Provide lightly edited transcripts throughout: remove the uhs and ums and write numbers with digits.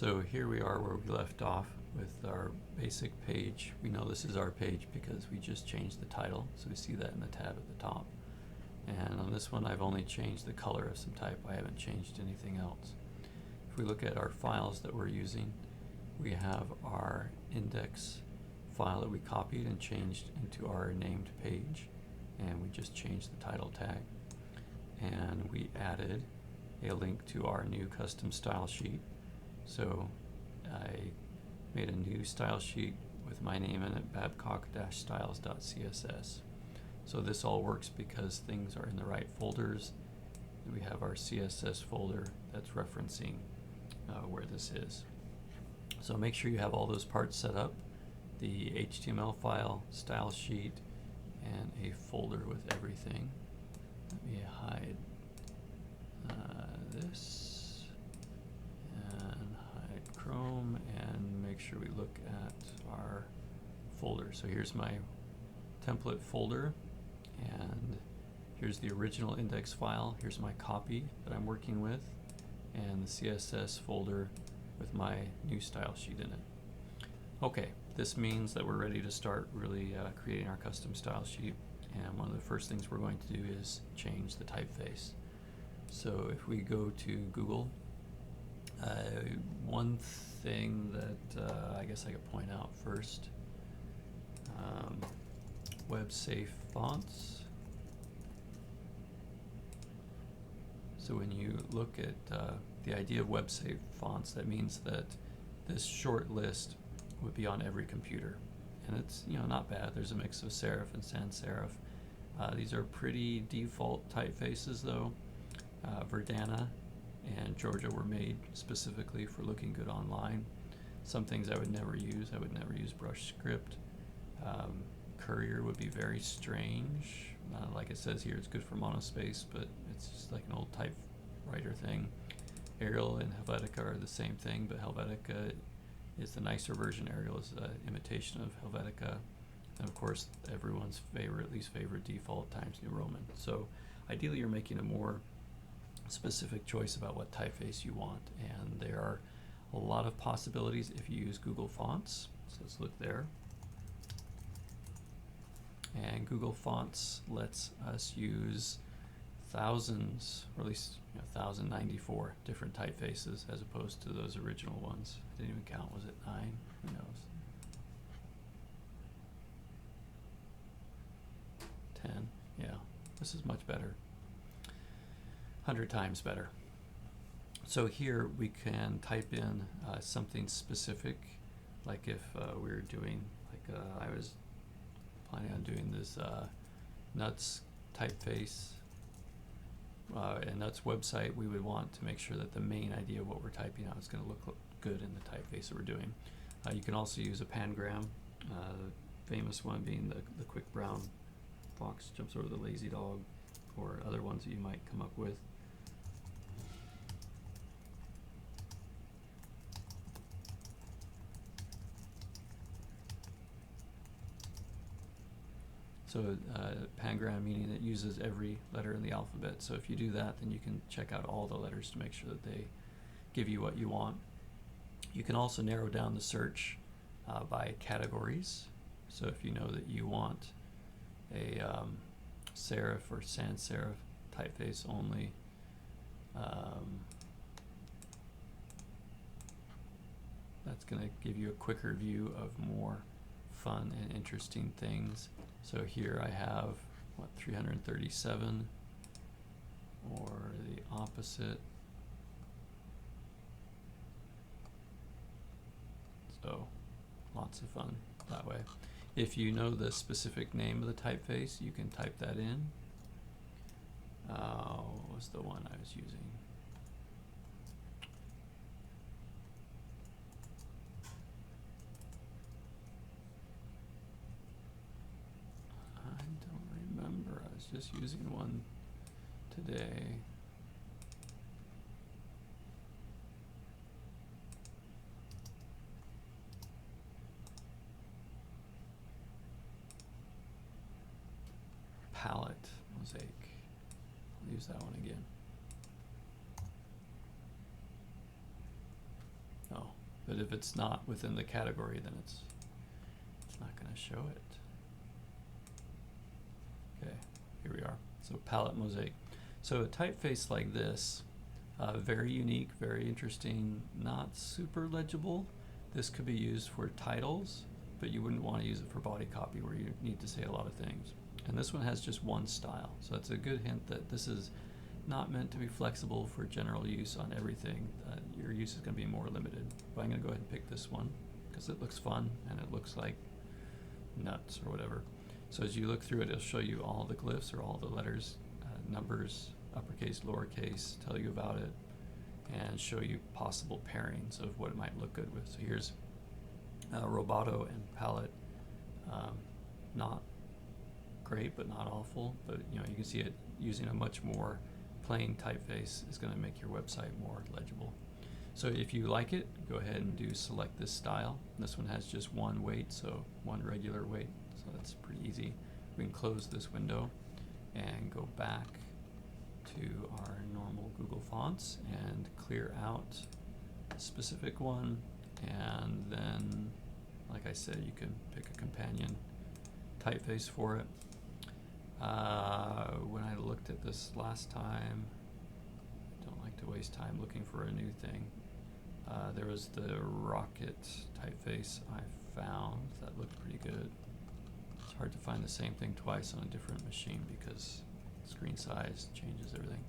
So here we are where we left off with our basic page. We know this is our page because we just changed the title, so we see that in the tab at the top. And on this one I've only changed the color of some type. I haven't changed anything else. If we look at our files that we're using, we have our index file that we copied and changed into our named page, and we just changed the title tag. And we added a link to our new custom style sheet. So I made a new style sheet with my name in it, babcock-styles.css. So this all works because things are in the right folders. We have our CSS folder that's referencing where this is. So make sure you have all those parts set up, the HTML file, style sheet, and a folder with everything. Let me hide this and hide Chrome and make sure we look at our folder. So here's my template folder, and here's the original index file. Here's my copy that I'm working with, and the CSS folder with my new style sheet in it. Okay, this means that we're ready to start really creating our custom style sheet, and one of the first things we're going to do is change the typeface. So if we go to Google, one thing that I guess I could point out first, web safe fonts. So when you look at the idea of web safe fonts, that means that this short list would be on every computer, and it's not bad. There's a mix of serif and sans serif. These are pretty default typefaces though. Verdana and Georgia were made specifically for looking good online. Some things I would never use. I would never use brush script. Courier would be very strange. Like it says here, it's good for monospace, but it's just like an old typewriter thing. Arial and Helvetica are the same thing, but Helvetica is the nicer version. Arial is an imitation of Helvetica. And of course, everyone's least favorite default, Times New Roman. So ideally, you're making a more specific choice about what typeface you want, and there are a lot of possibilities if you use Google Fonts. So let's look there. And Google Fonts lets us use thousands, or at least 1,094 different typefaces as opposed to those original ones. I didn't even count. Was it 9? Who knows? 10. Yeah, this is much better. 100 times better. So here we can type in something specific, like if we were doing, like I was planning on doing this Nuts typeface, and Nuts website. We would want to make sure that the main idea of what we're typing out is going to look good in the typeface that we're doing. You can also use a pangram, the famous one being the quick brown fox jumps over the lazy dog, or other ones that you might come up with. So pangram meaning it uses every letter in the alphabet. So if you do that, then you can check out all the letters to make sure that they give you what you want. You can also narrow down the search by categories. So if you know that you want a serif or sans serif typeface only, that's going to give you a quicker view of more fun and interesting things. So here I have 337, or the opposite. So lots of fun that way. If you know the specific name of the typeface, you can type that in. What was the one I was using? I don't remember. I was just using one today. Palette, Mosaic. I'll use that one again. Oh, but if it's not within the category, then it's not going to show it. Okay, here we are. So palette mosaic. So a typeface like this, very unique, very interesting, not super legible. This could be used for titles, but you wouldn't want to use it for body copy where you need to say a lot of things. And this one has just one style, so it's a good hint that this is not meant to be flexible for general use on everything. Your use is going to be more limited. But I'm going to go ahead and pick this one because it looks fun and it looks like nuts or whatever. So as you look through it, it'll show you all the glyphs or all the letters, numbers, uppercase, lowercase, tell you about it, and show you possible pairings of what it might look good with. So here's Roboto and palette. Not great, but not awful. But you know, you can see it using a much more plain typeface is going to make your website more legible. So if you like it, go ahead and select this style. This one has just one weight, so one regular weight. So that's pretty easy. We can close this window and go back to our normal Google Fonts and clear out a specific one. And then, like I said, you can pick a companion typeface for it. When I looked at this last time, I don't like to waste time looking for a new thing. There was the Rocket typeface I found that looked pretty good. It's hard to find the same thing twice on a different machine because screen size changes everything.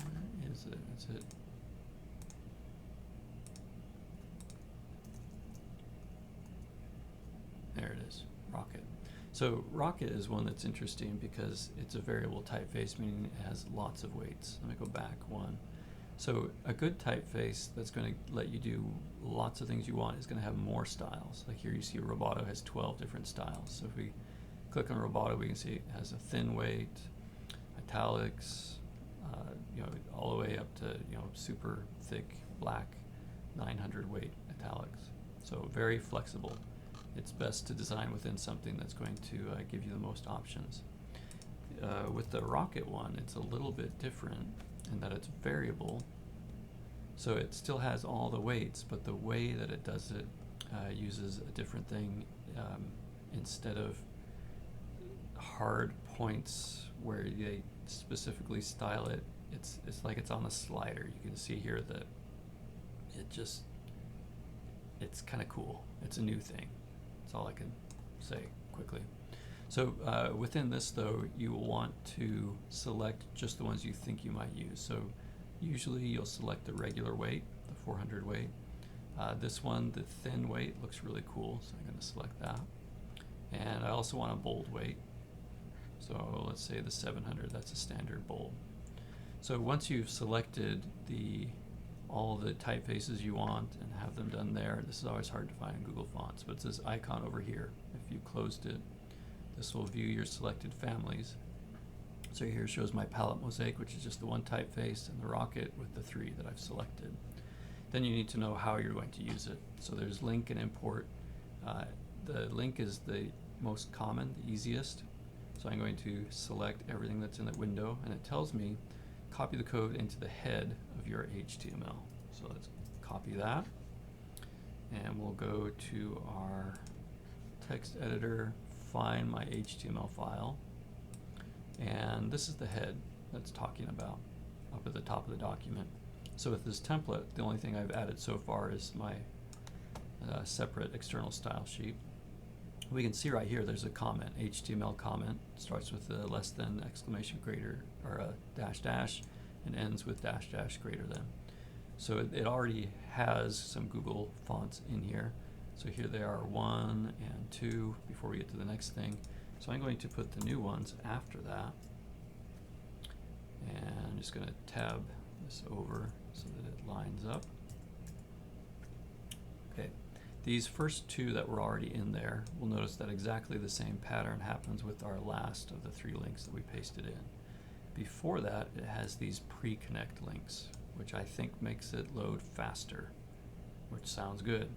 Where is it? Is it? There it is, Rocket. So Rocket is one that's interesting because it's a variable typeface, meaning it has lots of weights. Let me go back one. So a good typeface that's going to let you do lots of things you want is going to have more styles. Like here you see Roboto has 12 different styles. So if we click on Roboto, we can see it has a thin weight, italics, you know, all the way up to, you know, super thick black 900 weight italics. So very flexible. It's best to design within something that's going to give you the most options. With the Rocket one, it's a little bit different in that it's variable. So it still has all the weights, but the way that it does it uses a different thing. Instead of hard points where they specifically style it, it's like it's on a slider. You can see here that it's kind of cool. It's a new thing. That's all I can say quickly. So within this, though, you will want to select just the ones you think you might use. So usually you'll select the regular weight, the 400 weight. This one, the thin weight, looks really cool, so I'm going to select that. And I also want a bold weight. So let's say the 700, that's a standard bold. So once you've selected all the typefaces you want and have them done there, this is always hard to find in Google Fonts, but it's this icon over here. If you closed it, this will view your selected families. So here shows my palette mosaic, which is just the one typeface, and the Rocket with the 3 that I've selected. Then you need to know how you're going to use it. So there's link and import. The link is the most common, the easiest. So I'm going to select everything that's in the window, and it tells me copy the code into the head of your HTML. So let's copy that, and we'll go to our text editor, find my HTML file, and this is the head that's talking about up at the top of the document. So with this template, the only thing I've added so far is my separate external style sheet. We can see right here there's a comment, HTML comment, starts with a less than exclamation greater, or a dash dash, and ends with dash dash greater than. So it already has some Google fonts in here. So here they are, 1 and 2 before we get to the next thing. So I'm going to put the new ones after that. And I'm just going to tab this over so that it lines up. Okay, these first 2 that were already in there, we'll notice that exactly the same pattern happens with our last of the 3 links that we pasted in. Before that, it has these pre-connect links, which I think makes it load faster, which sounds good.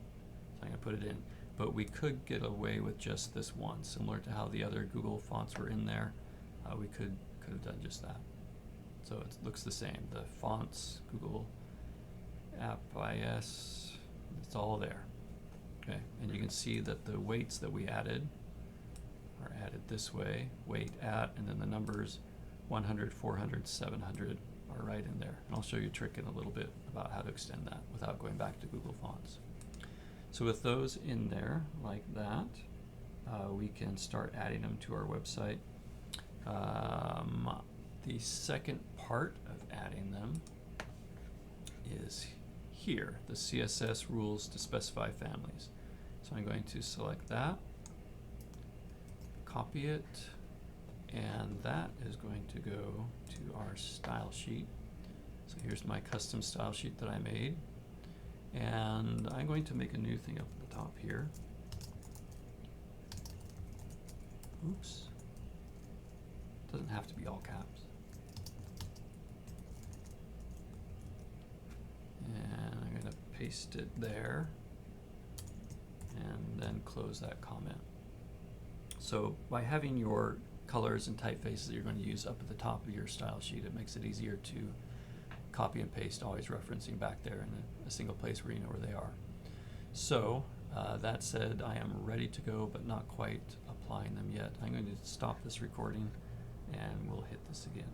So I'm going to put it in. But we could get away with just this one, similar to how the other Google fonts were in there. We could have done just that. So it looks the same. The fonts, Google App IS, it's all there. Okay, and you can see that the weights that we added are added this way, weight at, and then the numbers 100, 400, 700 are right in there. And I'll show you a trick in a little bit about how to extend that without going back to Google Fonts. So with those in there like that, we can start adding them to our website. The second part of adding them is here, the CSS rules to specify families. So I'm going to select that, copy it, and that is going to go to our style sheet. So here's my custom style sheet that I made. And I'm going to make a new thing up at the top here. Oops. Doesn't have to be all caps. And I'm going to paste it there and then close that comment. So by having your colors and typefaces that you're going to use up at the top of your style sheet, it makes it easier to copy and paste, always referencing back there in a single place where you know where they are. So that said, I am ready to go, but not quite applying them yet. I'm going to stop this recording and we'll hit this again.